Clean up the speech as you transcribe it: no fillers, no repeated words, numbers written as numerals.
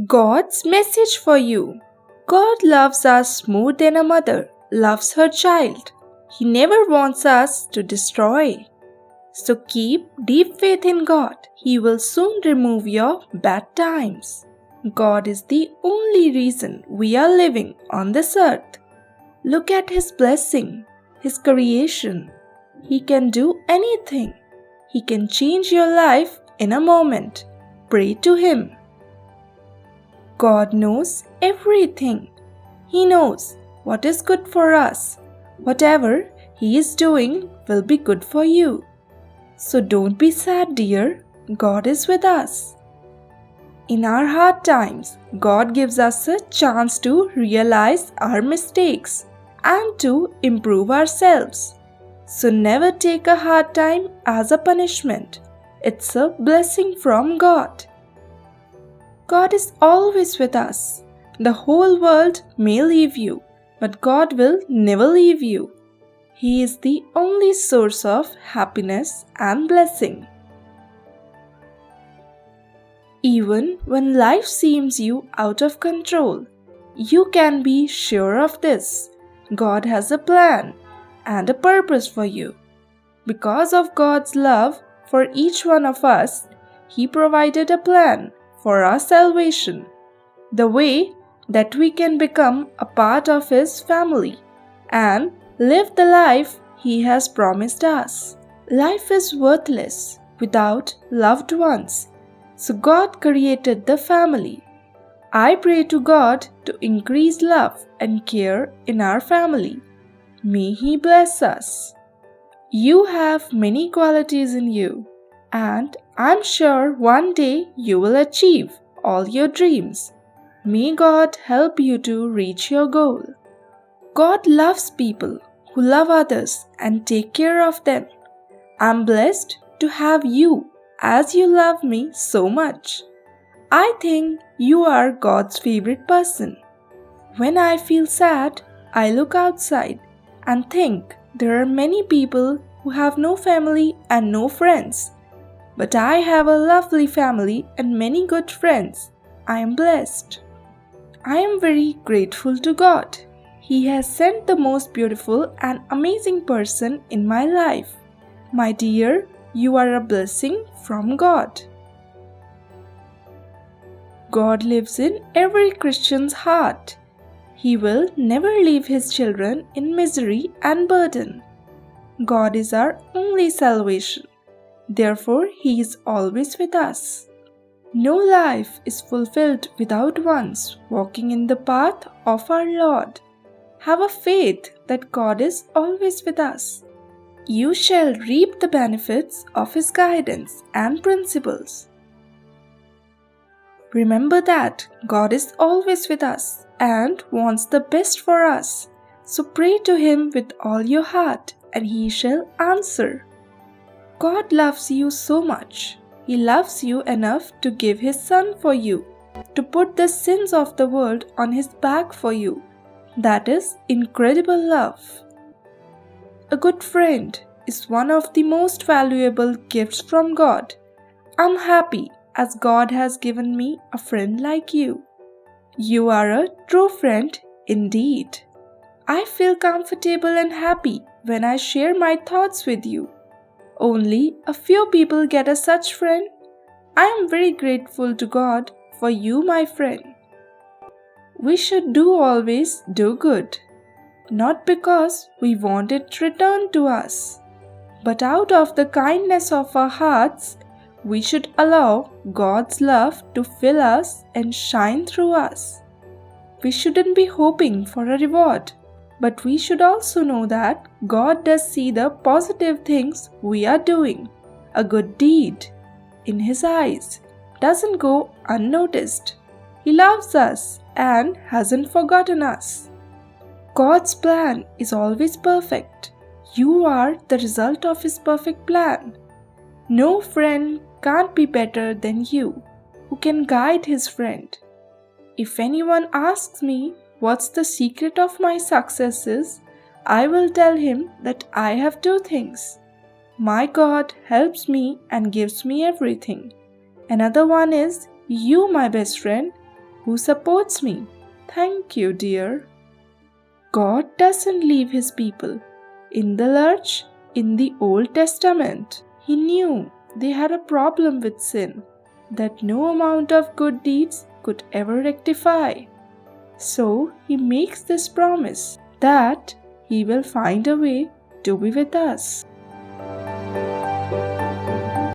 God's message for you. God loves us more than a mother loves her child. He never wants us to destroy. So keep deep faith in God. He will soon remove your bad times. God is the only reason we are living on this earth. Look at His blessing, His creation. He can do anything. He can change your life in a moment. Pray to Him. God knows everything. He knows what is good for us. Whatever He is doing will be good for you. So don't be sad, dear. God is with us. In our hard times, God gives us a chance to realize our mistakes and to improve ourselves. So never take a hard time as a punishment. It's a blessing from God. God is always with us. The whole world may leave you, but God will never leave you. He is the only source of happiness and blessing. Even when life seems you out of control, you can be sure of this. God has a plan and a purpose for you. Because of God's love for each one of us, He provided a plan for our salvation, the way that we can become a part of His family and live the life He has promised us. Life is worthless without loved ones, so God created the family. I pray to God to increase love and care in our family. May He bless us. You have many qualities in you, and I'm sure one day you will achieve all your dreams. May God help you to reach your goal. God loves people who love others and take care of them. I'm blessed to have you as you love me so much. I think you are God's favorite person. When I feel sad, I look outside and think there are many people who have no family and no friends. But I have a lovely family and many good friends. I am blessed. I am very grateful to God. He has sent the most beautiful and amazing person in my life. My dear, you are a blessing from God. God lives in every Christian's heart. He will never leave His children in misery and burden. God is our only salvation. Therefore, He is always with us. No life is fulfilled without once walking in the path of our Lord. Have a faith that God is always with us. You shall reap the benefits of His guidance and principles. Remember that God is always with us and wants the best for us. So pray to Him with all your heart and He shall answer. God loves you so much. He loves you enough to give His Son for you, to put the sins of the world on His back for you. That is incredible love. A good friend is one of the most valuable gifts from God. I'm happy as God has given me a friend like you. You are a true friend indeed. I feel comfortable and happy when I share my thoughts with you. Only a few people get a such friend. I am very grateful to God for you, my friend. We should always do good, not because we want it returned to us, but out of the kindness of our hearts, we should allow God's love to fill us and shine through us. We shouldn't be hoping for a reward, but we should also know that God does see the positive things we are doing. A good deed, in His eyes, doesn't go unnoticed. He loves us and hasn't forgotten us. God's plan is always perfect. You are the result of His perfect plan. No friend can't be better than you, who can guide his friend. If anyone asks me what's the secret of my successes, I will tell him that I have two things. My God helps me and gives me everything. Another one is you, my best friend. who supports me. Thank you, dear. God doesn't leave his people in the lurch. In the Old Testament, he knew they had a problem with sin that no amount of good deeds could ever rectify. So he makes this promise that he will find a way to be with us.